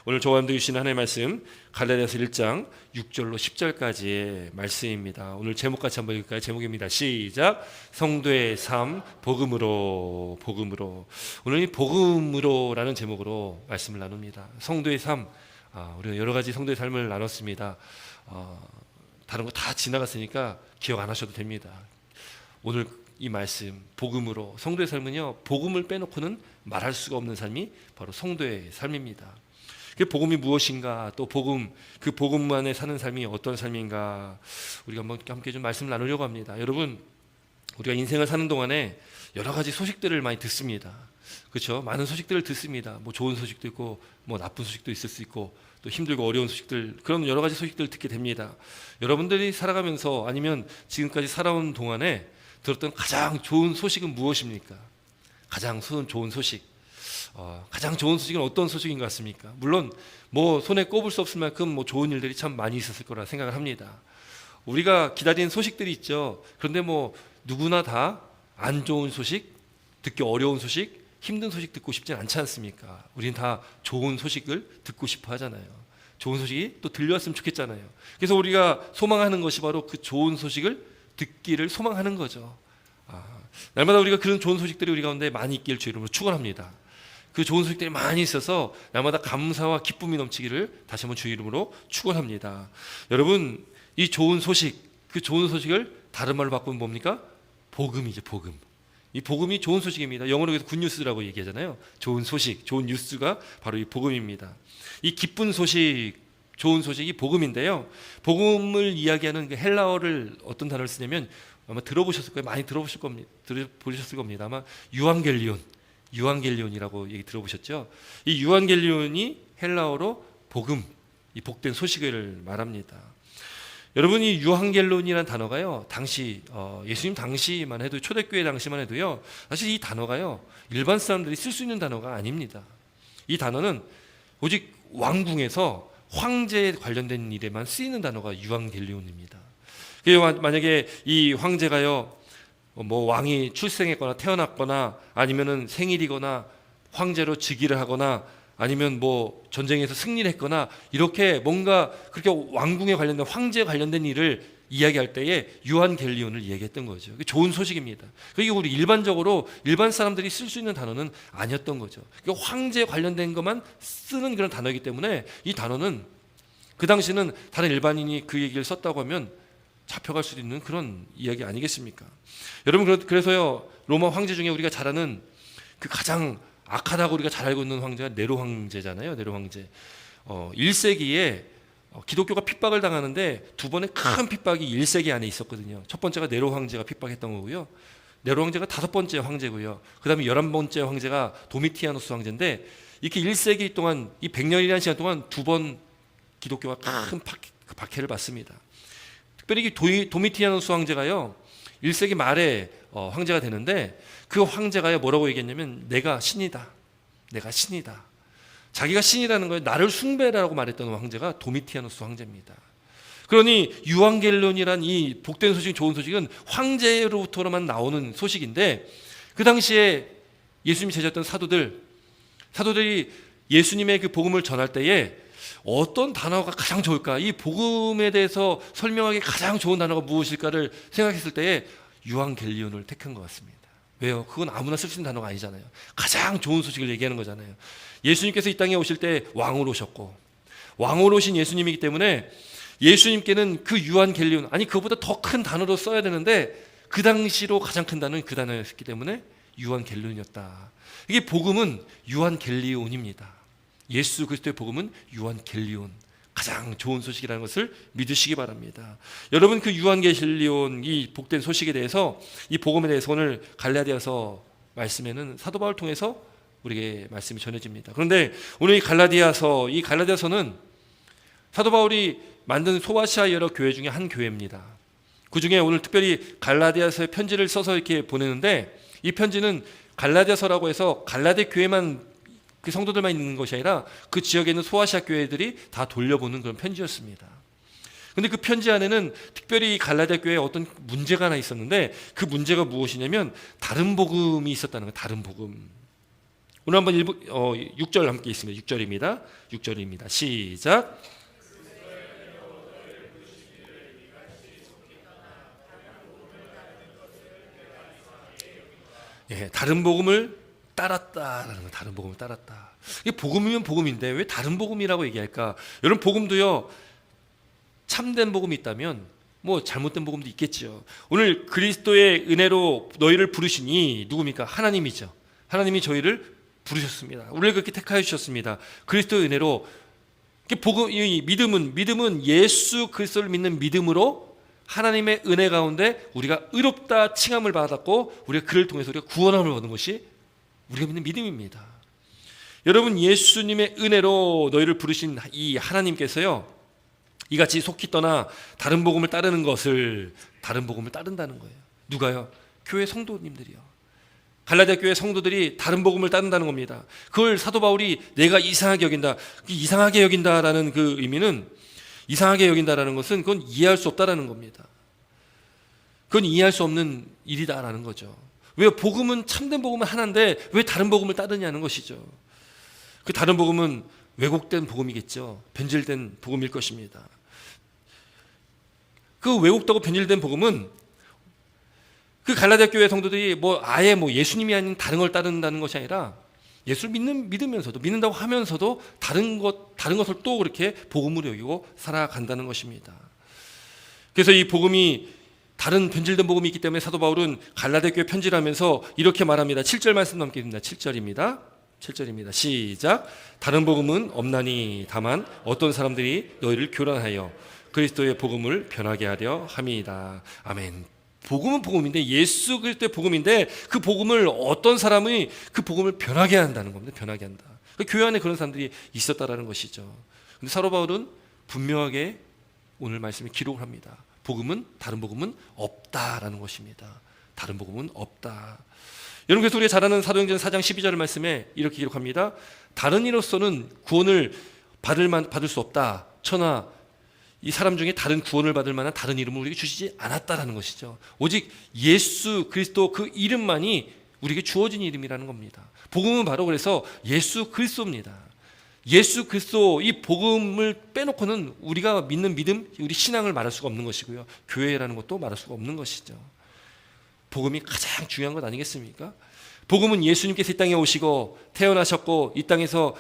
오늘 저와 함께 주시는 하나님의 말씀 갈라디아서 1장 6절로 10절까지의 말씀입니다. 오늘 제목 같이 한번 읽을까요? 제목입니다. 시작. 성도의 삶 복음으로. 오늘 이 복음으로라는 제목으로 말씀을 나눕니다. 성도의 삶, 우리가 여러 가지 성도의 삶을 나눴습니다. 다른 거 다 지나갔으니까 기억 안 하셔도 됩니다. 오늘 이 말씀 복음으로, 성도의 삶은요, 복음을 빼놓고는 말할 수가 없는 삶이 바로 성도의 삶입니다. 그 복음이 무엇인가, 또 복음, 그 복음 안에 사는 삶이 어떤 삶인가, 우리가 한번 함께 좀 말씀을 나누려고 합니다. 여러분, 우리가 인생을 사는 동안에 여러 가지 소식들을 많이 듣습니다. 그렇죠? 많은 소식들을 듣습니다. 뭐 좋은 소식도 있고, 뭐 나쁜 소식도 있을 수 있고, 또 힘들고 어려운 소식들, 그런 여러 가지 소식들을 듣게 됩니다. 여러분들이 살아가면서 아니면 지금까지 살아온 동안에 들었던 가장 좋은 소식은 무엇입니까? 가장 좋은 소식. 가장 좋은 소식은 어떤 소식인 것 같습니까? 물론 뭐 손에 꼽을 수 없을 만큼 뭐 좋은 일들이 참 많이 있었을 거라 생각을 합니다. 우리가 기다리는 소식들이 있죠. 그런데 뭐 누구나 다 안 좋은 소식, 듣기 어려운 소식, 힘든 소식 듣고 싶지 않지 않습니까? 우리는 다 좋은 소식을 듣고 싶어 하잖아요. 좋은 소식이 또 들려왔으면 좋겠잖아요. 그래서 우리가 소망하는 것이 바로 그 좋은 소식을 듣기를 소망하는 거죠. 날마다 우리가 그런 좋은 소식들이 우리 가운데 많이 있길 주 이름으로 축원합니다. 그 좋은 소식들이 많이 있어서 날마다 감사와 기쁨이 넘치기를 다시 한번 주 이름으로 축원합니다. 여러분, 이 좋은 소식, 그 좋은 소식을 다른 말로 바꾸면 뭡니까? 복음이죠, 복음. 이 복음이 좋은 소식입니다. 영어로 해서 굿뉴스라고 얘기하잖아요. 좋은 소식, 좋은 뉴스가 바로 이 복음입니다. 이 기쁜 소식, 좋은 소식이 복음인데요. 복음을 이야기하는 그 헬라어를 어떤 단어를 쓰냐면 아마 들어보셨을 거예요. 많이 들어보셨을 겁니다. 아마 유앙겔리온이라고 얘기 들어보셨죠? 이 유앙겔리온이 헬라어로 복음, 이 복된 소식을 말합니다. 여러분, 이 유앙겔리온이라는 단어가요, 당시 예수님 당시만 해도, 초대교회 당시만 해도요, 사실 이 단어가요 일반 사람들이 쓸 수 있는 단어가 아닙니다. 이 단어는 오직 왕궁에서 황제에 관련된 일에만 쓰이는 단어가 유앙겔리온입니다. 만약에 이 황제가요, 뭐 왕이 출생했거나 태어났거나 아니면은 생일이거나 황제로 즉위를 하거나 아니면 뭐 전쟁에서 승리를 했거나 이렇게 뭔가 그렇게 왕궁에 관련된, 황제에 관련된 일을 이야기할 때에 유앙겔리온을 얘기했던 거죠. 좋은 소식입니다. 그게 우리 일반적으로 일반 사람들이 쓸 수 있는 단어는 아니었던 거죠. 황제에 관련된 것만 쓰는 그런 단어이기 때문에 이 단어는 그 당시는 다른 일반인이 그 얘기를 썼다고 하면 잡혀갈 수도 있는 그런 이야기 아니겠습니까? 여러분, 그래서요, 로마 황제 중에 우리가 잘 아는 그 가장 악하다고 우리가 잘 알고 있는 황제가 네로 황제잖아요. 네로 황제. 1세기에 기독교가 핍박을 당하는데 두 번의 큰 핍박이 1세기 안에 있었거든요. 첫 번째가 네로 황제가 핍박했던 거고요. 네로 황제가 5번째 황제고요. 그 다음에 11번째 황제가 도미티아누스 황제인데, 이렇게 1세기 동안, 이 100년이라는 시간 동안 두 번 기독교가 큰 박해를 받습니다. 특별히 도미티아누스 황제가요, 1세기 말에 황제가 되는데, 그 황제가요 뭐라고 얘기했냐면 내가 신이다. 자기가 신이라는 거예요. 나를 숭배라고 말했던 황제가 도미티아누스 황제입니다. 그러니 유앙겔리온이란 이 복된 소식, 좋은 소식은 황제로부터만 나오는 소식인데, 그 당시에 예수님이 제자였던 사도들이 예수님의 그 복음을 전할 때에 어떤 단어가 가장 좋을까, 이 복음에 대해서 설명하기 가장 좋은 단어가 무엇일까를 생각했을 때에 유앙겔리온을 택한 것 같습니다. 왜요? 그건 아무나 쓸 수 있는 단어가 아니잖아요. 가장 좋은 소식을 얘기하는 거잖아요. 예수님께서 이 땅에 오실 때 왕으로 오셨고, 왕으로 오신 예수님이기 때문에 예수님께는 그 유앙겔리온, 아니 그것보다 더 큰 단어로 써야 되는데 그 당시로 가장 큰 단어는 그 단어였기 때문에 유앙겔리온이었다. 이게 복음은 유앙겔리온입니다. 예수 그리스도의 복음은 유앙겔리온, 가장 좋은 소식이라는 것을 믿으시기 바랍니다. 여러분, 그 유앙겔리온, 이 복된 소식에 대해서, 이 복음에 대해서 오늘 갈라디아서 말씀에는 사도 바울을 통해서 우리에게 말씀이 전해집니다. 그런데 오늘 이 갈라디아서는 사도 바울이 만든 소아시아 여러 교회 중에 한 교회입니다. 그 중에 오늘 특별히 갈라디아서의 편지를 써서 이렇게 보내는데, 이 편지는 갈라디아서라고 해서 갈라디 교회만, 그 성도들만 있는 것이 아니라 그 지역에 있는 소아시아 교회들이 다 돌려보는 그런 편지였습니다. 그런데 그 편지 안에는 특별히 갈라디아 교회에 어떤 문제가 하나 있었는데, 그 문제가 무엇이냐면 다른 복음이 있었다는 거예요. 다른 복음. 오늘 한번 6절 함께 있습니다. 6절입니다. 6절입니다. 시작. 예, 다른 복음을 따랐다라는 거. 다른 복음을 따랐다. 이게 복음이면 복음인데 왜 다른 복음이라고 얘기할까? 여러분, 복음도요, 참된 복음이 있다면 뭐 잘못된 복음도 있겠죠. 오늘 그리스도의 은혜로 너희를 부르시니 누굽니까? 하나님이죠. 하나님이 저희를 부르셨습니다. 우리를 그렇게 택하여 주셨습니다. 그리스도의 은혜로. 복음, 이 믿음은 예수 그리스도를 믿는 믿음으로 하나님의 은혜 가운데 우리가 의롭다 칭함을 받았고, 우리가 그를 통해서 우리가 구원함을 얻는 것이 우리가 믿는 믿음입니다. 여러분, 예수님의 은혜로 너희를 부르신 이 하나님께서요, 이같이 속히 떠나 다른 복음을 따르는 것을, 다른 복음을 따른다는 거예요. 누가요? 교회 성도님들이요. 갈라디아 교회 성도들이 다른 복음을 따른다는 겁니다. 그걸 사도 바울이 내가 이상하게 여긴다. 이상하게 여긴다라는 그 의미는, 이상하게 여긴다라는 것은 그건 이해할 수 없다라는 겁니다. 그건 이해할 수 없는 일이다라는 거죠. 왜? 복음은, 참된 복음은 하나인데 왜 다른 복음을 따르냐는 것이죠. 그 다른 복음은 왜곡된 복음이겠죠. 변질된 복음일 것입니다. 그 왜곡되고 변질된 복음은 그 갈라디아 교회 성도들이 아예 예수님이 아닌 다른 걸 따른다는 것이 아니라, 예수를 믿으면서도, 믿는다고 하면서도 다른 것을 또 그렇게 복음으로 여기고 살아간다는 것입니다. 그래서 이 복음이, 다른 변질된 복음이 있기 때문에 사도 바울은 갈라디아 교회 편지를 하면서 이렇게 말합니다. 7절 말씀 남깁니다. 7절입니다. 시작. 다른 복음은 없나니 다만 어떤 사람들이 너희를 교란하여 그리스도의 복음을 변하게 하려 함이다. 아멘. 복음은 복음인데, 예수 그리스도의 복음인데, 그 복음을 어떤 사람이 그 복음을 변하게 한다는 겁니다. 변하게 한다. 교회 안에 그런 사람들이 있었다라는 것이죠. 근데 사도 바울은 분명하게 오늘 말씀에 기록을 합니다. 다른 복음은 없다라는 것입니다. 다른 복음은 없다. 여러분, 그래서 우리가 잘 아는 사도행전 4장 12절 말씀에 이렇게 기록합니다. 다른 이로서는 구원을 받을 수 없다. 천하 이 사람 중에 다른 구원을 받을 만한 다른 이름을 우리에게 주시지 않았다라는 것이죠. 오직 예수 그리스도 그 이름만이 우리에게 주어진 이름이라는 겁니다. 복음은 바로 그래서 예수 그리스도입니다. 예수 그리스도, 이 복음을 빼놓고는 우리가 믿는 믿음, 우리 신앙을 말할 수가 없는 것이고요. 교회라는 것도 말할 수가 없는 것이죠. 복음이 가장 중요한 것 아니겠습니까? 복음은 예수님께서 이 땅에 오시고 태어나셨고 이 땅에서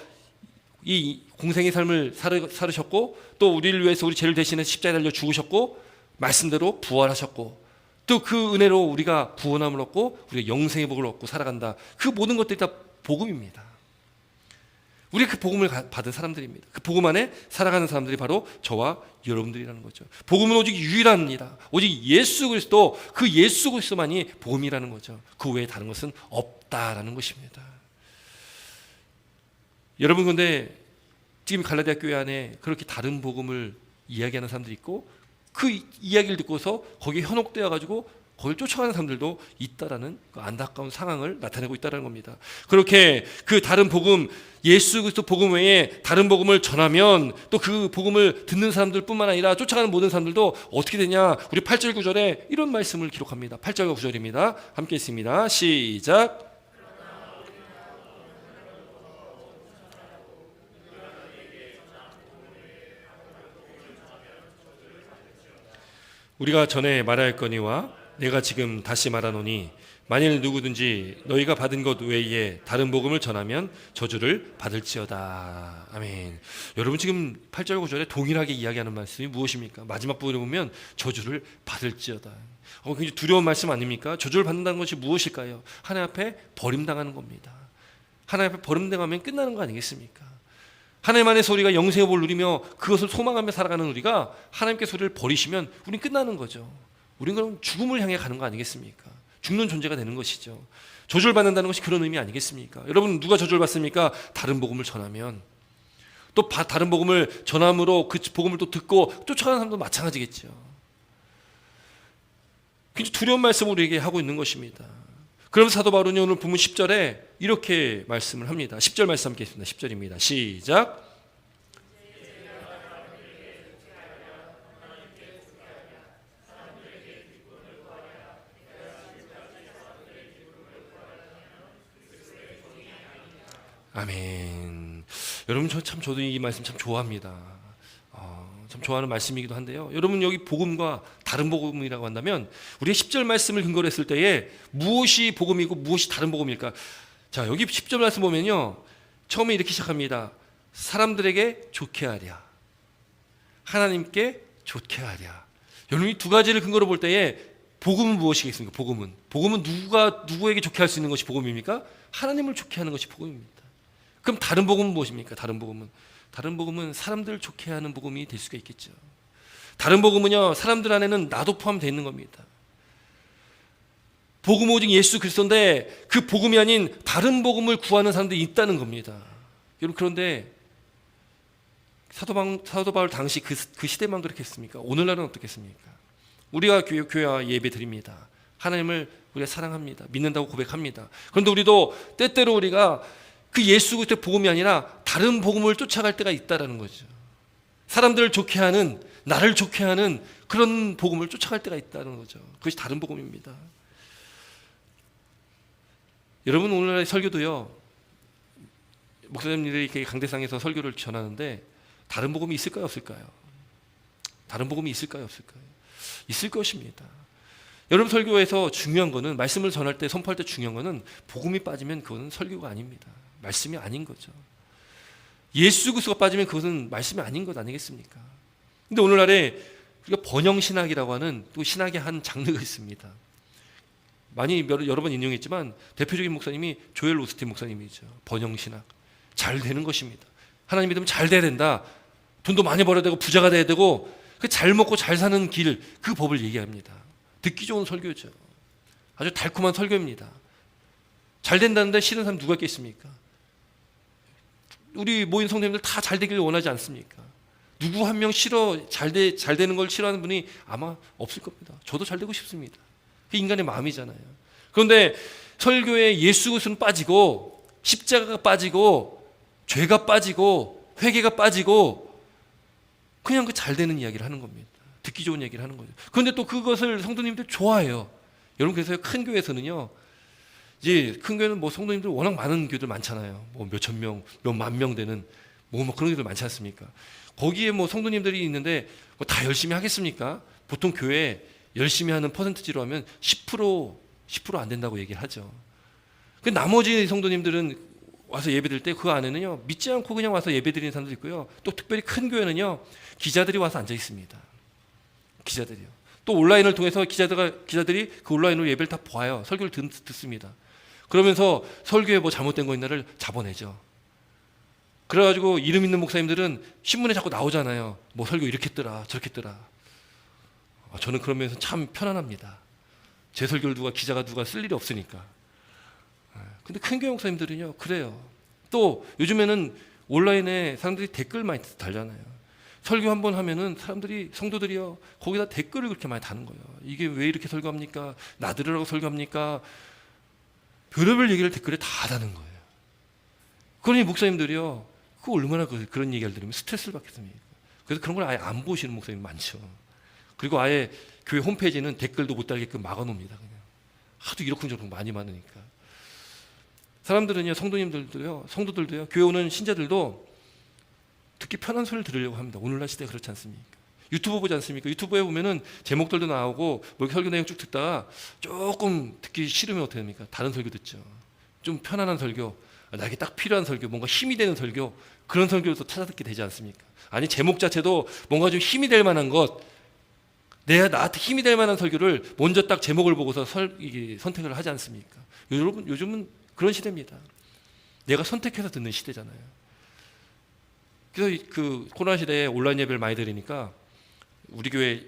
이 공생의 삶을 살으셨고, 또 우리를 위해서 우리 죄를 대신해 십자가에 달려 죽으셨고, 말씀대로 부활하셨고, 또 그 은혜로 우리가 구원함을 얻고 우리가 영생의 복을 얻고 살아간다. 그 모든 것들이 다 복음입니다. 우리가 그 복음을 받은 사람들입니다. 그 복음 안에 살아가는 사람들이 바로 저와 여러분들이라는 거죠. 복음은 오직 유일합니다. 오직 예수 그리스도, 그 예수 그리스도만이 복음이라는 거죠. 그 외에 다른 것은 없다라는 것입니다. 여러분, 근데 지금 갈라디아 교회 안에 그렇게 다른 복음을 이야기하는 사람들이 있고, 그 이야기를 듣고서 거기에 현혹되어 가지고 거기를 쫓아가는 사람들도 있다라는 그 안타까운 상황을 나타내고 있다는 겁니다. 그렇게 그 다른 복음, 예수 그리스도 복음 외에 다른 복음을 전하면 또 그 복음을 듣는 사람들뿐만 아니라 쫓아가는 모든 사람들도 어떻게 되냐? 우리 8절 9절에 이런 말씀을 기록합니다. 8절과 9절입니다. 함께 있습니다. 시작. 우리가 전에 말하였거니와 내가 지금 다시 말하노니, 만일 누구든지 너희가 받은 것 외에 다른 복음을 전하면 저주를 받을지어다. 아멘. 여러분, 지금 8절 9절에 동일하게 이야기하는 말씀이 무엇입니까? 마지막 부분에 보면 저주를 받을지어다. 굉장히 두려운 말씀 아닙니까? 저주를 받는다는 것이 무엇일까요? 하나님 앞에 버림당하는 겁니다. 하나님 앞에 버림당하면 끝나는 거 아니겠습니까? 하나님 안에서 우리가 영생의 복을 누리며 그것을 소망하며 살아가는 우리가 하나님께서 우리를 버리시면 우리는 끝나는 거죠. 우리는 그럼 죽음을 향해 가는 거 아니겠습니까? 죽는 존재가 되는 것이죠. 저주를 받는다는 것이 그런 의미 아니겠습니까? 여러분, 누가 저주를 받습니까? 다른 복음을 전하면. 또 다른 복음을 전함으로 그 복음을 또 듣고 쫓아가는 사람도 마찬가지겠죠. 굉장히 두려운 말씀을 우리에게 하고 있는 것입니다. 그러면서 사도 바울은 오늘 본문 10절에 이렇게 말씀을 합니다. 10절 말씀 함께 있습니다. 10절입니다. 시작. 여러분 저도 이 말씀 참 좋아합니다. 참 좋아하는 말씀이기도 한데요. 여러분 여기 복음과 다른 복음이라고 한다면 우리의 10절 말씀을 근거로 했을 때에 무엇이 복음이고 무엇이 다른 복음일까? 자, 여기 10절 말씀 보면요. 처음에 이렇게 시작합니다. 사람들에게 좋게 하랴. 하나님께 좋게 하랴. 여러분 이 두 가지를 근거로 볼 때에 복음은 무엇이겠습니까? 복음은 누구에게 좋게 할 수 있는 것이 복음입니까? 하나님을 좋게 하는 것이 복음입니다. 그럼 다른 복음은 무엇입니까? 다른 복음은 사람들을 좋게 하는 복음이 될 수가 있겠죠. 다른 복음은요, 사람들 안에는 나도 포함되어 있는 겁니다. 복음 오직 예수 그리스도인데 그 복음이 아닌 다른 복음을 구하는 사람들이 있다는 겁니다. 여러분 그런데 사도 바울 당시 그 시대만 그렇게 했습니까? 오늘날은 어떻겠습니까? 우리가 교회와 예배 드립니다. 하나님을 우리가 사랑합니다. 믿는다고 고백합니다. 그런데 우리도 때때로 우리가 그 예수 그리스도의 복음이 아니라 다른 복음을 쫓아갈 때가 있다라는 거죠. 사람들을 좋게 하는, 나를 좋게 하는 그런 복음을 쫓아갈 때가 있다는 거죠. 그것이 다른 복음입니다. 여러분 오늘날의 설교도요, 목사님들이 이렇게 강대상에서 설교를 전하는데 다른 복음이 있을까요, 없을까요? 다른 복음이 있을까요, 없을까요? 있을 것입니다. 여러분 설교에서 중요한 거는, 말씀을 전할 때 선포할 때 중요한 거는 복음이 빠지면 그거는 설교가 아닙니다. 말씀이 아닌 거죠. 예수 그리스도가 빠지면 그것은 말씀이 아닌 것 아니겠습니까? 근데 오늘날에 우리가 번영신학이라고 하는 또 신학의 한 장르가 있습니다. 많이 여러 번 인용했지만 대표적인 목사님이 조엘 오스틴 목사님이죠. 번영신학. 잘 되는 것입니다. 하나님 믿으면 잘 돼야 된다. 돈도 많이 벌어야 되고 부자가 돼야 되고 그 잘 먹고 잘 사는 길, 그 법을 얘기합니다. 듣기 좋은 설교죠. 아주 달콤한 설교입니다. 잘 된다는데 싫은 사람 누가 있겠습니까? 우리 모인 성도님들 다 잘 되기를 원하지 않습니까? 누구 한 명 잘 되는 걸 싫어하는 분이 아마 없을 겁니다. 저도 잘 되고 싶습니다. 그 인간의 마음이잖아요. 그런데 설교에 예수 그리스도는 빠지고 십자가가 빠지고 죄가 빠지고 회개가 빠지고 그냥 그 잘 되는 이야기를 하는 겁니다. 듣기 좋은 얘기를 하는 거죠. 그런데 또 그것을 성도님들 좋아해요. 여러분 그래서 큰 교회에서는요, 이제 큰 교회는 뭐 성도님들 워낙 많은 교회들 많잖아요. 뭐 몇천 명, 몇만 명 되는 뭐 그런 교회들 많지 않습니까? 거기에 뭐 성도님들이 있는데 뭐 다 열심히 하겠습니까? 보통 교회 열심히 하는 퍼센트지로 하면 10% 안 된다고 얘기를 하죠. 그 나머지 성도님들은 와서 예배드릴 때 그 안에는요, 믿지 않고 그냥 와서 예배드리는 사람도 있고요. 또 특별히 큰 교회는요, 기자들이 와서 앉아 있습니다. 기자들이요. 또 온라인을 통해서 기자들이 그 온라인으로 예배를 다 봐요. 설교를 듣습니다. 그러면서 설교에 뭐 잘못된 거 있나를 잡아내죠. 그래가지고 이름 있는 목사님들은 신문에 자꾸 나오잖아요. 뭐 설교 이렇게 했더라 저렇게 했더라. 저는 그러면서 참 편안합니다. 제 설교를 기자가 쓸 일이 없으니까. 근데 큰 교회 목사님들은요, 그래요. 또 요즘에는 온라인에 사람들이 댓글 많이 달잖아요. 설교 한 번 하면은 성도들이요, 거기다 댓글을 그렇게 많이 다는 거예요. 이게 왜 이렇게 설교합니까? 나들으라고 설교합니까? 별의별 얘기를 댓글에 다 다는 거예요. 그러니 목사님들이요, 그 얼마나 그런 얘기를 들으면 스트레스를 받겠습니까? 그래서 그런 걸 아예 안 보시는 목사님 많죠. 그리고 아예 교회 홈페이지는 댓글도 못 달게끔 막아놓습니다. 그냥 하도 이러쿵저러쿵 많이 많으니까. 사람들은요, 성도들도요, 교회 오는 신자들도 듣기 편한 소리를 들으려고 합니다. 오늘날 시대가 그렇지 않습니까? 유튜브 보지 않습니까? 유튜브에 보면은 제목들도 나오고 뭐 설교 내용 쭉 듣다가 조금 듣기 싫으면 어떻게 됩니까? 다른 설교 듣죠. 좀 편안한 설교, 나에게 딱 필요한 설교, 뭔가 힘이 되는 설교, 그런 설교를 또 찾아 듣게 되지 않습니까? 아니 제목 자체도 뭔가 좀 힘이 될 만한 것, 나한테 힘이 될 만한 설교를 먼저 딱 제목을 보고서 선택을 하지 않습니까? 여러분 요즘은 그런 시대입니다. 내가 선택해서 듣는 시대잖아요. 그래서 그 코로나 시대에 온라인 예배를 많이 드리니까 우리 교회,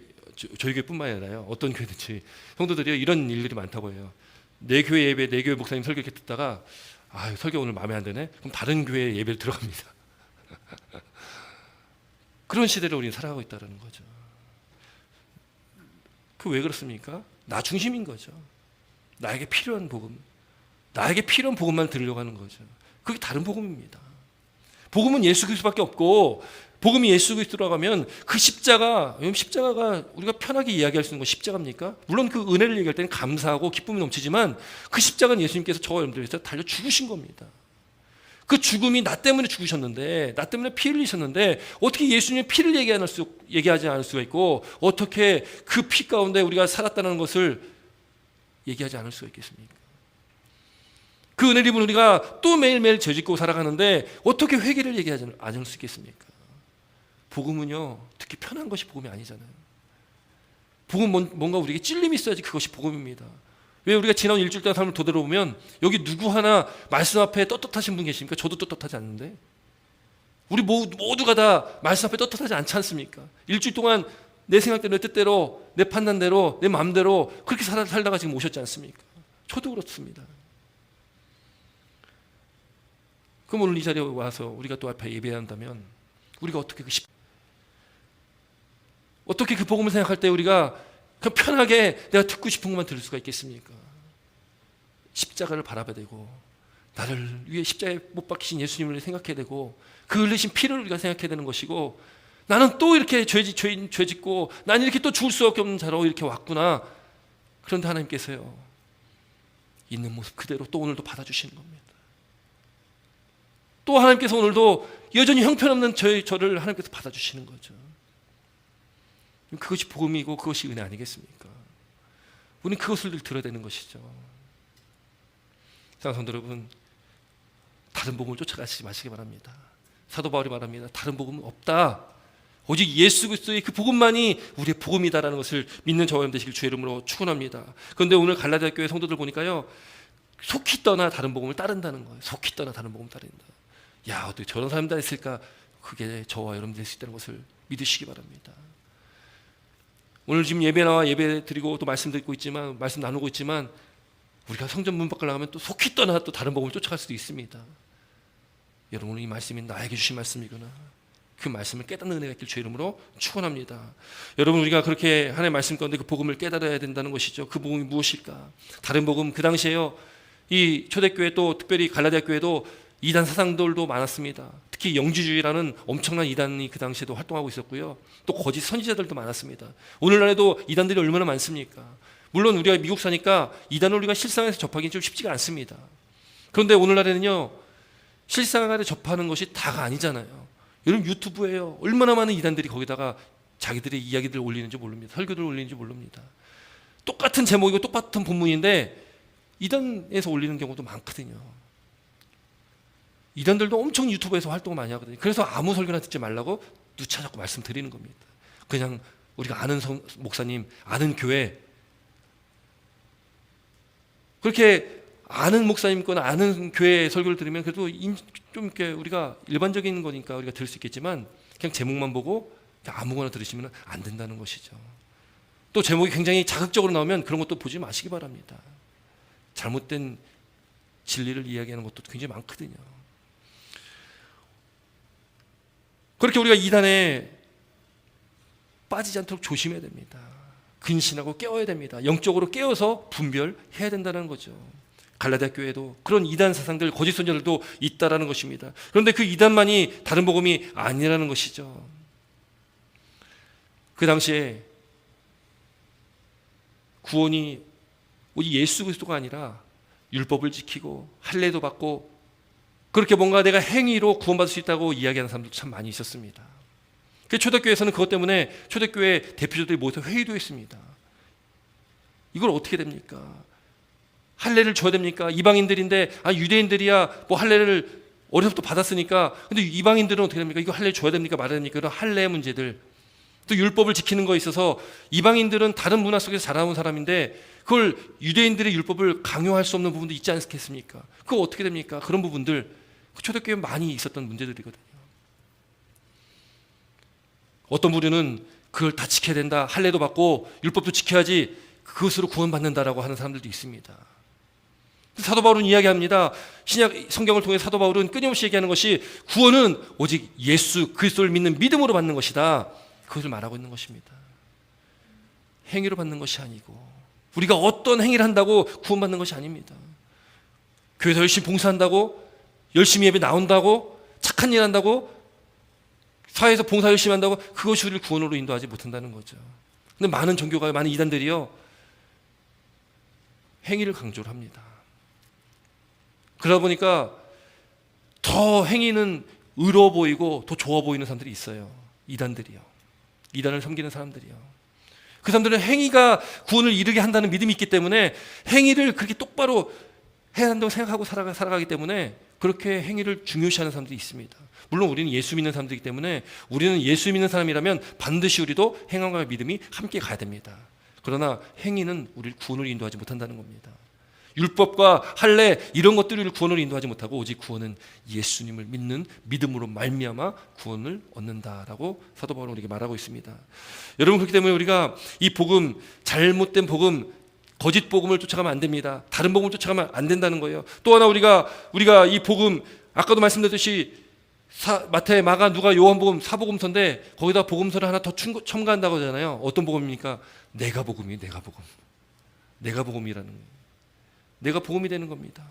저희 교회뿐만 아니라요, 어떤 교회든지 성도들이 이런 일들이 많다고 해요. 내 교회 예배, 내 교회 목사님 설교 이렇게 듣다가 설교 오늘 마음에 안 드네? 그럼 다른 교회 예배를 들어갑니다. 그런 시대를 우리는 살아가고 있다는 거죠. 그 왜 그렇습니까? 나 중심인 거죠. 나에게 필요한 복음만 들으려고 하는 거죠. 그게 다른 복음입니다. 복음은 예수 그리스도밖에 없고, 복음이 예수 그리스도라고 하면 그 십자가가 우리가 편하게 이야기할 수 있는 건 십자가입니까? 물론 그 은혜를 얘기할 때는 감사하고 기쁨이 넘치지만 그 십자가는 예수님께서 저와 여러분들 위해서 달려 죽으신 겁니다. 그 죽음이 나 때문에 죽으셨는데, 나 때문에 피 흘리셨는데 어떻게 예수님의 피를 얘기하지 않을 수가 있고, 어떻게 그 피 가운데 우리가 살았다는 것을 얘기하지 않을 수가 있겠습니까? 그 은혜를 입은 우리가 또 매일매일 죄짓고 살아가는데 어떻게 회개를 얘기하지 않을 수 있겠습니까? 복음은요, 특히 편한 것이 복음이 아니잖아요. 복음은 뭔가 우리에게 찔림이 있어야지 그것이 복음입니다. 왜 우리가 지난 일주일 동안 삶을 되돌아보면 여기 누구 하나 말씀 앞에 떳떳하신 분 계십니까? 저도 떳떳하지 않는데, 우리 모두가 다 말씀 앞에 떳떳하지 않지 않습니까? 일주일 동안 내 생각대로, 내 뜻대로, 내 판단대로, 내 마음대로 그렇게 살다가 지금 오셨지 않습니까? 저도 그렇습니다. 그럼 오늘 이 자리에 와서 우리가 또 앞에 예배한다면 우리가 어떻게 그 복음을 생각할 때 우리가 그냥 편하게 내가 듣고 싶은 것만 들을 수가 있겠습니까? 십자가를 바라봐야 되고, 나를 위해 십자가에 못 박히신 예수님을 생각해야 되고, 그 흘리신 피를 우리가 생각해야 되는 것이고, 나는 또 이렇게 죄 짓고 난 이렇게 또 죽을 수밖에 없는 자로 이렇게 왔구나. 그런데 하나님께서요, 있는 모습 그대로 또 오늘도 받아주시는 겁니다. 또 하나님께서 오늘도 여전히 형편없는 저를 하나님께서 받아주시는 거죠. 그것이 복음이고 그것이 은혜 아니겠습니까? 우리는 그것을 들어야 되는 것이죠. 사랑하는 성도 여러분, 다른 복음을 쫓아가시지 마시기 바랍니다. 사도 바울이 말합니다. 다른 복음은 없다. 오직 예수 그리스도의 그 복음만이 우리의 복음이다라는 것을 믿는 저와 여러분 되시길 주의 이름으로 축원합니다. 그런데 오늘 갈라디아 교회 성도들 보니까요, 속히 떠나 다른 복음을 따른다는 거예요. 속히 떠나 다른 복음을 따른다. 야, 어떻게 저런 사람이 다 있을까? 그게 저와 여러분 될 수 있다는 것을 믿으시기 바랍니다. 오늘 지금 예배 나와 예배 드리고 또 말씀 듣고 있지만, 말씀 나누고 있지만, 우리가 성전 문 밖을 나가면 또 속히 떠나 또 다른 복음을 쫓아갈 수도 있습니다. 여러분, 오늘 이 말씀이 나에게 주신 말씀이구나. 그 말씀을 깨닫는 은혜가 있길 주의 이름으로 축원합니다. 여러분, 우리가 그렇게 하나님의 말씀 가운데 그 복음을 깨달아야 된다는 것이죠. 그 복음이 무엇일까? 다른 복음, 그 당시에요, 이 초대교회 또 특별히 갈라디아 교회도 이단 사상들도 많았습니다. 특히 영지주의라는 엄청난 이단이 그 당시에도 활동하고 있었고요. 또 거짓 선지자들도 많았습니다. 오늘날에도 이단들이 얼마나 많습니까? 물론 우리가 미국 사니까 이단을 우리가 실생활에서 접하기는 좀 쉽지가 않습니다. 그런데 오늘날에는요, 실생활에 접하는 것이 다가 아니잖아요. 여러분, 유튜브에요, 얼마나 많은 이단들이 거기다가 자기들의 이야기들을 올리는지 모릅니다. 설교들을 올리는지 모릅니다. 똑같은 제목이고 똑같은 본문인데 이단에서 올리는 경우도 많거든요. 이단들도 엄청 유튜브에서 활동을 많이 하거든요. 그래서 아무 설교나 듣지 말라고 누차 자꾸 말씀드리는 겁니다. 그냥 우리가 아는 목사님, 아는 교회, 그렇게 아는 목사님 거나 아는 교회 설교를 들으면 그래도 좀 이렇게 우리가 일반적인 거니까 우리가 들을 수 있겠지만, 그냥 제목만 보고 그냥 아무거나 들으시면 안 된다는 것이죠. 또 제목이 굉장히 자극적으로 나오면 그런 것도 보지 마시기 바랍니다. 잘못된 진리를 이야기하는 것도 굉장히 많거든요. 그렇게 우리가 이단에 빠지지 않도록 조심해야 됩니다. 근신하고 깨워야 됩니다. 영적으로 깨워서 분별해야 된다는 거죠. 갈라디아 교회도 그런 이단 사상들, 거짓 선지자들도 있다라는 것입니다. 그런데 그 이단만이 다른 복음이 아니라는 것이죠. 그 당시에 구원이 오직 예수 그리스도가 아니라 율법을 지키고 할례도 받고 그렇게 뭔가 내가 행위로 구원받을 수 있다고 이야기하는 사람도 참 많이 있었습니다. 그 초대교회에서는 그것 때문에 초대교회 대표자들이 모여서 회의도 했습니다. 이걸 어떻게 됩니까? 할례를 줘야 됩니까? 이방인들인데 유대인들이야 뭐 할례를 어려서부터 받았으니까, 근데 이방인들은 어떻게 됩니까? 이거 할례 줘야 됩니까? 말아야 됩니까? 그런 할례 문제들, 또 율법을 지키는 거에 있어서 이방인들은 다른 문화 속에서 자라온 사람인데 그걸 유대인들의 율법을 강요할 수 없는 부분도 있지 않겠습니까? 그거 어떻게 됩니까? 그런 부분들, 그 초대교회에 많이 있었던 문제들이거든요. 어떤 부류는 그걸 다 지켜야 된다, 할례도 받고 율법도 지켜야지 그것으로 구원받는다라고 하는 사람들도 있습니다. 사도 바울은 이야기합니다. 신약 성경을 통해 사도 바울은 끊임없이 얘기하는 것이 구원은 오직 예수 그리스도를 믿는 믿음으로 받는 것이다, 그것을 말하고 있는 것입니다. 행위로 받는 것이 아니고, 우리가 어떤 행위를 한다고 구원받는 것이 아닙니다. 교회에서 열심히 봉사한다고, 열심히 예배 나온다고, 착한 일 한다고, 사회에서 봉사 열심히 한다고 그것이 우리를 구원으로 인도하지 못한다는 거죠. 근데 많은 종교가, 많은 이단들이요, 행위를 강조를 합니다. 그러다 보니까 더 행위는 의로워 보이고 더 좋아 보이는 사람들이 있어요. 이단들이요. 이단을 섬기는 사람들이요. 그 사람들은 행위가 구원을 이루게 한다는 믿음이 있기 때문에 행위를 그렇게 똑바로 해야 한다고 생각하고 살아가기 때문에 그렇게 행위를 중요시하는 사람들이 있습니다. 물론 우리는 예수 믿는 사람들이기 때문에 우리는 예수 믿는 사람이라면 반드시 우리도 행함과 믿음이 함께 가야 됩니다. 그러나 행위는 우리를 구원을 인도하지 못한다는 겁니다. 율법과 할례 이런 것들이 우리를 구원을 인도하지 못하고 오직 구원은 예수님을 믿는 믿음으로 말미암아 구원을 얻는다라고 사도 바울은 우리에게 말하고 있습니다. 여러분, 그렇기 때문에 우리가 이 복음, 잘못된 복음, 거짓 복음을 쫓아가면 안 됩니다. 다른 복음을 쫓아가면 안 된다는 거예요. 또 하나 우리가 이 복음, 아까도 말씀드렸듯이 마태, 마가, 누가, 요한복음, 사복음서인데 거기다 복음서를 하나 더 첨가한다고 하잖아요. 어떤 복음입니까? 내가 복음이에요. 내가 복음이라는 거예요. 내가 복음이 되는 겁니다.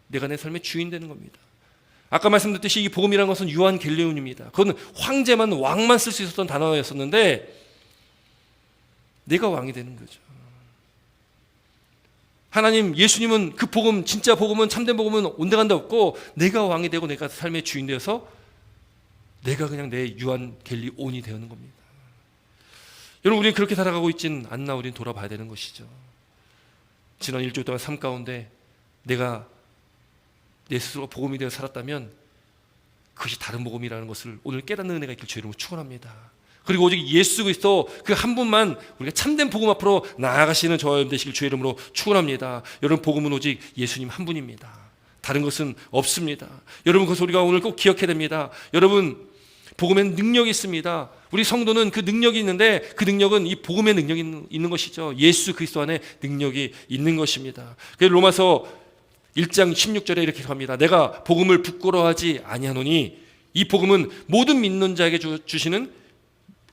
내가 내 삶의 주인 되는 겁니다. 아까 말씀드렸듯이 이 복음이라는 것은 유한겔레온입니다. 그건 황제만, 왕만 쓸 수 있었던 단어였었는데 내가 왕이 되는 거죠. 하나님, 예수님은 그 복음, 진짜 복음은, 참된 복음은 온데간데 없고 내가 왕이 되고 내가 삶의 주인 되어서 내가 그냥 내 유한겔레온이 되는 겁니다. 여러분, 우리는 그렇게 살아가고 있진 않나. 우리는 돌아봐야 되는 것이죠. 지난 일주일 동안 삶 가운데 내가 내 스스로가 복음이 되어 살았다면 그것이 다른 복음이라는 것을 오늘 깨닫는 은혜가 있길 주의 이름으로 축원합니다. 그리고 오직 예수 그리스도 그 한 분만 우리가 참된 복음 앞으로 나아가시는 저와 여러분 되시길 주의 이름으로 축원합니다. 여러분, 복음은 오직 예수님 한 분입니다. 다른 것은 없습니다. 여러분, 그것을 우리가 오늘 꼭 기억해야 됩니다. 여러분, 복음엔 능력이 있습니다. 우리 성도는 그 능력이 있는데 그 능력은 이 복음의 능력이 있는 것이죠. 예수 그리스도 안에 능력이 있는 것입니다. 그래서 로마서 1장 16절에 이렇게 합니다. 내가 복음을 부끄러워하지 아니하노니 이 복음은 모든 믿는 자에게 주시는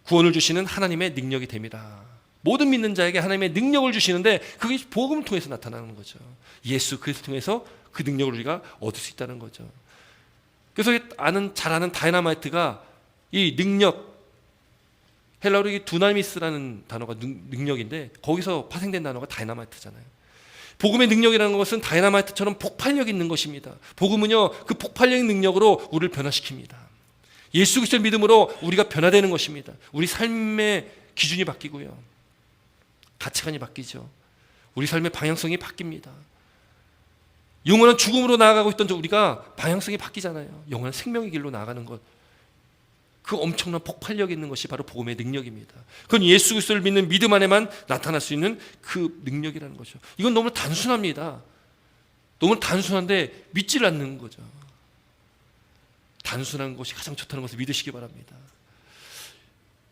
구원을 주시는 하나님의 능력이 됩니다. 모든 믿는 자에게 하나님의 능력을 주시는데 그게 복음을 통해서 나타나는 거죠. 예수 그리스도 통해서 그 능력을 우리가 얻을 수 있다는 거죠. 그래서 잘 아는 다이나마이트가 이 능력, 헬라어로 이 두나미스라는 단어가 능력인데 거기서 파생된 단어가 다이나마이트잖아요. 복음의 능력이라는 것은 다이나마이트처럼 폭발력 있는 것입니다. 복음은요, 그 폭발력 능력으로 우리를 변화시킵니다. 예수 그리스도의 믿음으로 우리가 변화되는 것입니다. 우리 삶의 기준이 바뀌고요, 가치관이 바뀌죠. 우리 삶의 방향성이 바뀝니다. 영원한 죽음으로 나아가고 있던 우리가 방향성이 바뀌잖아요. 영원한 생명의 길로 나아가는 것, 그 엄청난 폭발력 있는 것이 바로 복음의 능력입니다. 그건 예수 그리스도를 믿는 믿음 안에만 나타날 수 있는 그 능력이라는 거죠. 이건 너무 단순합니다. 너무 단순한데 믿지를 않는 거죠. 단순한 것이 가장 좋다는 것을 믿으시기 바랍니다.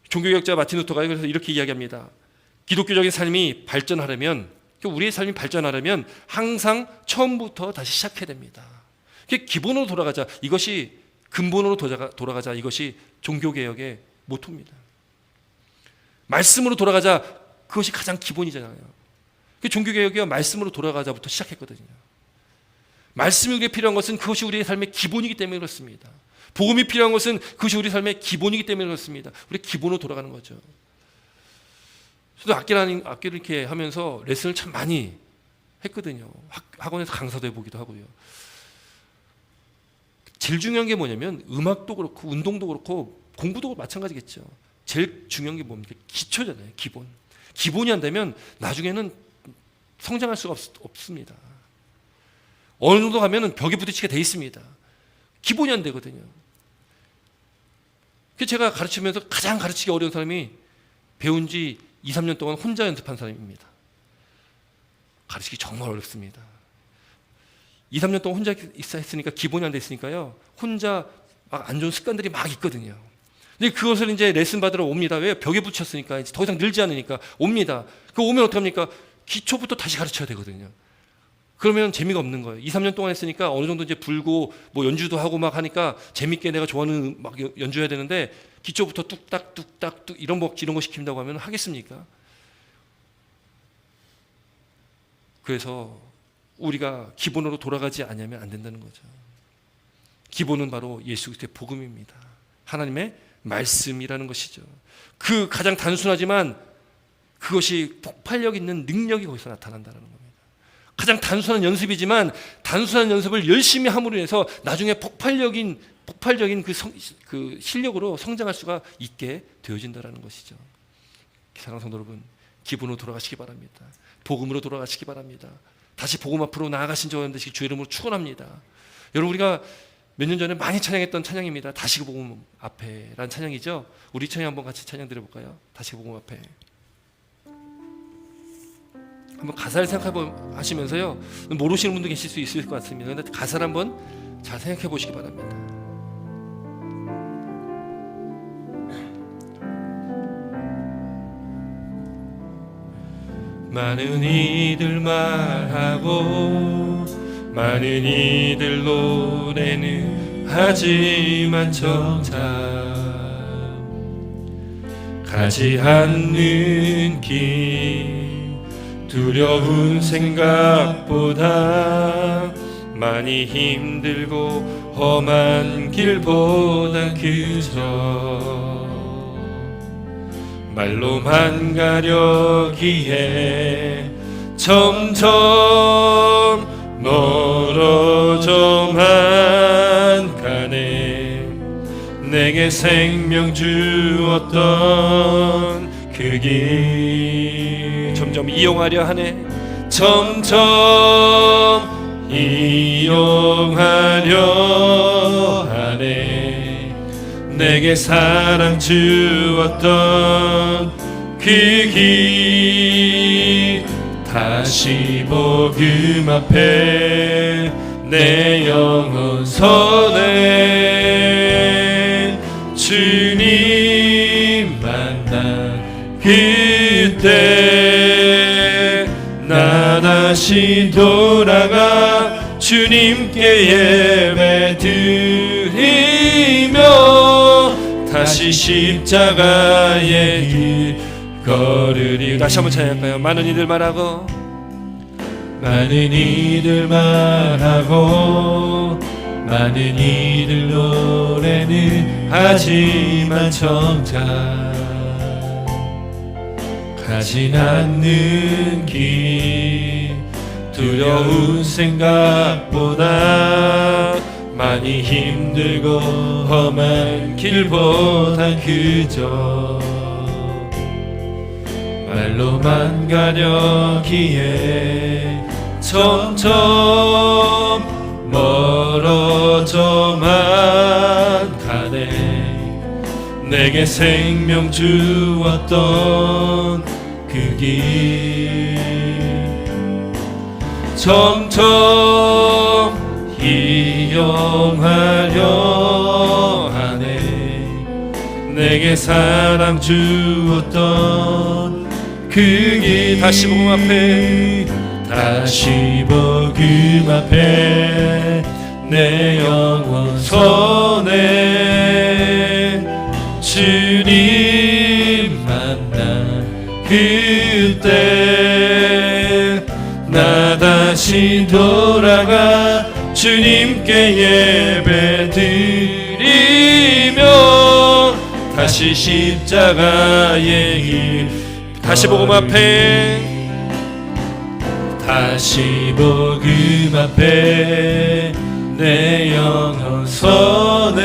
종교개혁자 마틴 루터가 그래서 이렇게 이야기합니다. 기독교적인 삶이 발전하려면, 우리의 삶이 발전하려면 항상 처음부터 다시 시작해야 됩니다. 기본으로 돌아가자, 이것이 근본으로 돌아가자, 이것이 종교개혁의 모토입니다. 말씀으로 돌아가자, 그것이 가장 기본이잖아요. 종교개혁이 말씀으로 돌아가자부터 시작했거든요. 말씀이 우리에게 필요한 것은 그것이 우리의 삶의 기본이기 때문에 그렇습니다. 복음이 필요한 것은 그것이 우리 삶의 기본이기 때문에 그렇습니다. 우리 기본으로 돌아가는 거죠. 저도 악기를 이렇게 하면서 레슨을 참 많이 했거든요. 학원에서 강사도 해보기도 하고요. 제일 중요한 게 뭐냐면 음악도 그렇고 운동도 그렇고 공부도 마찬가지겠죠. 제일 중요한 게 뭡니까? 기초잖아요. 기본. 기본이 안 되면 나중에는 성장할 수가 없습니다. 어느 정도 가면은 벽에 부딪히게 돼 있습니다. 기본이 안 되거든요. 그래서 제가 가르치면서 가장 가르치기 어려운 사람이 배운 지 2, 3년 동안 혼자 연습한 사람입니다. 가르치기 정말 어렵습니다. 2, 3년 동안 혼자 했으니까 기본이 안 돼 있으니까요, 혼자 막 안 좋은 습관들이 막 있거든요. 근데 그것을 이제 레슨 받으러 옵니다. 왜? 벽에 붙였으니까 이제 더 이상 늘지 않으니까 옵니다. 그 오면 어떡합니까? 기초부터 다시 가르쳐야 되거든요. 그러면 재미가 없는 거예요. 2, 3년 동안 했으니까 어느 정도 이제 불고 뭐 연주도 하고 막 하니까 재밌게 내가 좋아하는 막 연주해야 되는데 기초부터 뚝딱 이런 거 시킨다고 하면 하겠습니까? 그래서 우리가 기본으로 돌아가지 않으면 안 된다는 거죠. 기본은 바로 예수 그리스도의 복음입니다. 하나님의 말씀이라는 것이죠. 그 가장 단순하지만 그것이 폭발력 있는 능력이 거기서 나타난다는 겁니다. 가장 단순한 연습이지만 단순한 연습을 열심히 함으로 해서 나중에 폭발적인 그 실력으로 성장할 수가 있게 되어진다는 것이죠. 사랑하는 성도 여러분, 기본으로 돌아가시기 바랍니다. 복음으로 돌아가시기 바랍니다. 다시 복음 앞으로 나아가신 줄 되시기 주 이름으로 축원합니다. 여러분, 우리가 몇 년 전에 많이 찬양했던 찬양입니다. 다시 복음 앞에라는 찬양이죠. 우리 찬양 한번 같이 찬양 드려볼까요? 다시 복음 앞에. 한번 가사를 생각하시면서요, 모르시는 분도 계실 수 있을 것 같습니다. 그런데 가사를 한번 잘 생각해 보시기 바랍니다. 많은 이들 말하고 많은 이들 노래는 하지만 정작 가지 않는 길 두려운 생각보다 많이 힘들고 험한 길보다 그저 말로만 가려기에 점점 멀어져만 가네. 내게 생명 주었던 그 길 점점 이용하려 하네. 점점 이용하려 하네. 내게 사랑 주었던 그 길 다시 복음 앞에 내 영혼 서네. 주님 만난 그때 나 다시 돌아가 주님께 예배 드리며 다시 십자가의 길 걸으리. 다시 한번 찬양할까요? 많은 이들 말하고 많은 이들 말하고 많은 이들 노래는 하지만 정작 가진 않는 길 두려운 생각보다 많이 힘들고 험한 길보다 그저 말로만 가려기에 점점 멀어져만 가네. 내게 생명 주었던 그 길 점점 이용하려 하네. 내게 사랑 주었던 그 길 다시 복음 앞에 다시 복음 앞에 내 영혼 서네. 주님 만난 그때 나 다시 돌아가 주님께 예배 드리며 다시 십자가의 길 다시 복음 앞에 다시 복음 앞에 내 영혼 서네.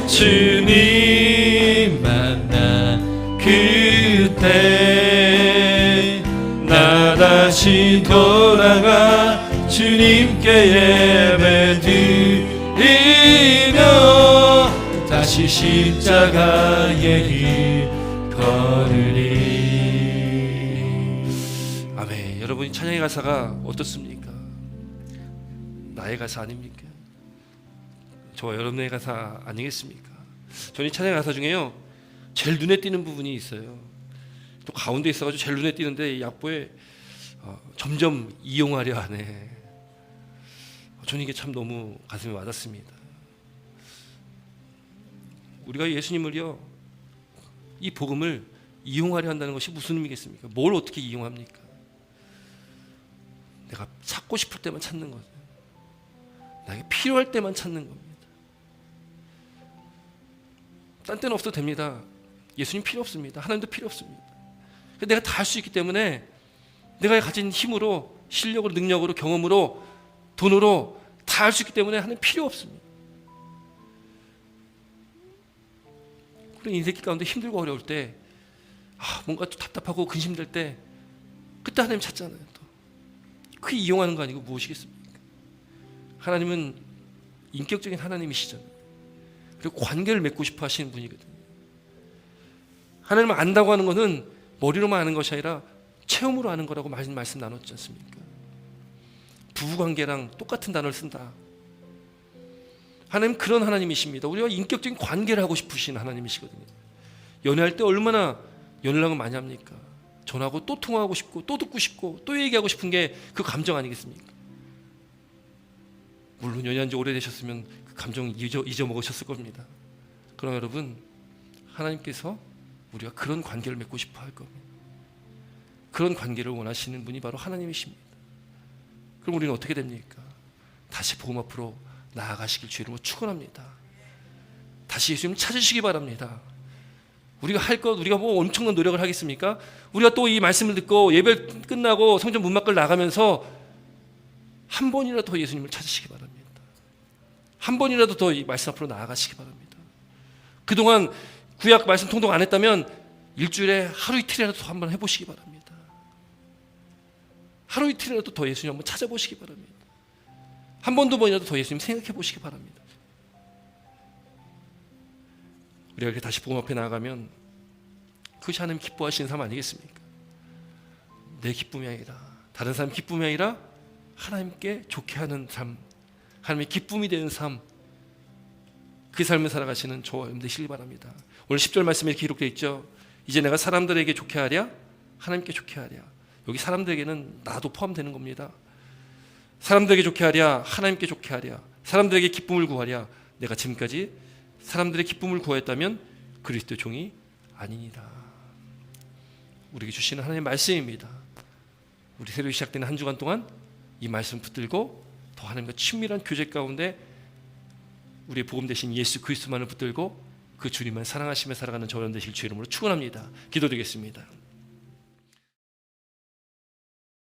주님 만난 그때 나 다시 돌아가 주님께 예배 드리며 다시 십자가의 길 걸으리. 아멘. 여러분, 찬양의 가사가 어떻습니까? 나의 가사 아닙니까? 저와 여러분의 가사 아니겠습니까? 저는 이 찬양의 가사 중에요 제일 눈에 띄는 부분이 있어요. 또 가운데 있어가지고 제일 눈에 띄는데 이 악보에 점점 이용하려 하네. 저는 이게 참 너무 가슴에 와닿습니다. 우리가 예수님을요, 이 복음을 이용하려 한다는 것이 무슨 의미겠습니까? 뭘 어떻게 이용합니까? 내가 찾고 싶을 때만 찾는 거죠. 나에게 필요할 때만 찾는 겁니다. 딴 때는 없어도 됩니다. 예수님 필요 없습니다. 하나님도 필요 없습니다. 내가 다 할 수 있기 때문에 내가 가진 힘으로, 실력으로, 능력으로, 경험으로, 돈으로 다 할 수 있기 때문에 하나님 필요 없습니다. 그런 인생길 가운데 힘들고 어려울 때, 뭔가 또 답답하고 근심될 때, 그때 하나님 찾잖아요. 또 그 이용하는 거 아니고 무엇이겠습니까? 하나님은 인격적인 하나님이시잖아요. 그리고 관계를 맺고 싶어 하시는 분이거든요. 하나님을 안다고 하는 것은 머리로만 아는 것이 아니라 체험으로 아는 거라고 말씀 나눴지 않습니까? 부부관계랑 똑같은 단어를 쓴다. 하나님 그런 하나님이십니다. 우리가 인격적인 관계를 하고 싶으신 하나님이시거든요. 연애할 때 얼마나 연락을 많이 합니까? 전화하고 또 통화하고 싶고 또 듣고 싶고 또 얘기하고 싶은 게 그 감정 아니겠습니까? 물론 연애한 지 오래되셨으면 그 감정 잊어먹으셨을 겁니다. 그러나 여러분, 하나님께서 우리가 그런 관계를 맺고 싶어 할 겁니다. 그런 관계를 원하시는 분이 바로 하나님이십니다. 그럼 우리는 어떻게 됩니까? 다시 복음 앞으로 나아가시길 주의 이름으로 축원합니다. 다시 예수님 찾으시기 바랍니다. 우리가 할 것, 우리가 뭐 엄청난 노력을 하겠습니까? 우리가 또 이 말씀을 듣고 예배 끝나고 성전 문 밖을 나가면서 한 번이라도 더 예수님을 찾으시기 바랍니다. 한 번이라도 더 이 말씀 앞으로 나아가시기 바랍니다. 그동안 구약 말씀 통독 안 했다면 일주일에 하루 이틀이라도 더 한번 해보시기 바랍니다. 하루 이틀이라도 더 예수님 한번 찾아보시기 바랍니다. 한 번 두 번이라도 더 예수님 생각해 보시기 바랍니다. 우리가 이렇게 다시 복음 앞에 나아가면 그것이 하나님 기뻐하시는 삶 아니겠습니까? 내 기쁨이 아니라, 다른 사람 기쁨이 아니라 하나님께 좋게 하는 삶, 하나님의 기쁨이 되는 삶, 그 삶을 살아가시는 저와 여러분 되시길 바랍니다. 오늘 10절 말씀에 이렇게 기록되어 있죠. 이제 내가 사람들에게 좋게 하랴, 하나님께 좋게 하랴. 여기 사람들에게는 나도 포함되는 겁니다. 사람들에게 좋게 하랴, 하나님께 좋게 하랴, 사람들에게 기쁨을 구하랴. 내가 지금까지 사람들의 기쁨을 구하였다면 그리스도의 종이 아니니라. 우리에게 주시는 하나님의 말씀입니다. 우리 새로 시작되는 한 주간 동안 이 말씀 붙들고 더 하나님과 친밀한 교제 가운데 우리의 복음 되신 예수 그리스도만을 붙들고 그 주님만 사랑하시며 살아가는 저와 여러분 되실 주의 이름으로 축원합니다. 기도드리겠습니다.